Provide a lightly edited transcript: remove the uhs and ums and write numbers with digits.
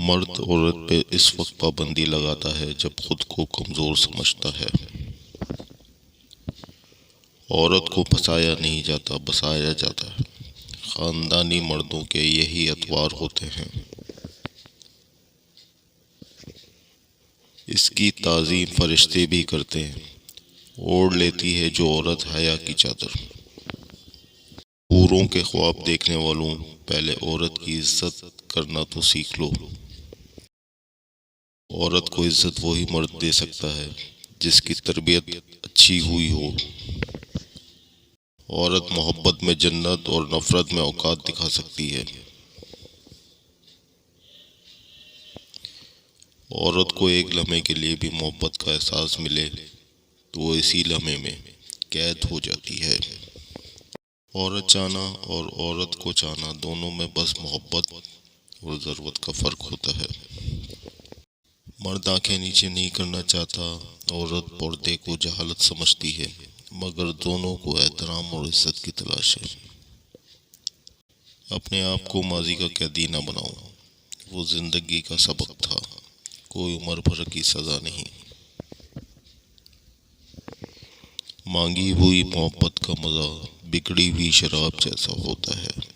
مرد عورت پہ اس وقت پابندی لگاتا ہے جب خود کو کمزور سمجھتا ہے۔ عورت کو پھنسایا نہیں جاتا، بسایا جاتا ہے۔ خاندانی مردوں کے یہی اتوار ہوتے ہیں۔ اس کی تعظیم فرشتے بھی کرتے ہیں۔ اوڑھ لیتی ہے جو عورت حیا کی چادر۔ حوروں کے خواب دیکھنے والوں، پہلے عورت کی عزت کرنا تو سیکھ لو۔ عورت کو عزت وہی مرد دے سکتا ہے جس کی تربیت اچھی ہوئی ہو۔ عورت محبت میں جنت اور نفرت میں اوقات دکھا سکتی ہے۔ عورت کو ایک لمحے کے لیے بھی محبت کا احساس ملے تو وہ اسی لمحے میں قید ہو جاتی ہے۔ عورت چاہنا اور عورت کو چاہنا دونوں میں بس محبت اور ضرورت کا فرق ہوتا ہے۔ مرد آنکھیں نیچے نہیں کرنا چاہتا، عورت پردے کو جہالت سمجھتی ہے، مگر دونوں کو احترام اور عزت کی تلاش ہے۔ اپنے آپ کو ماضی کا قیدی نہ بناؤ، وہ زندگی کا سبق تھا، کوئی عمر بھر کی سزا نہیں۔ مانگی ہوئی محبت کا مزہ بگڑی ہوئی شراب جیسا ہوتا ہے۔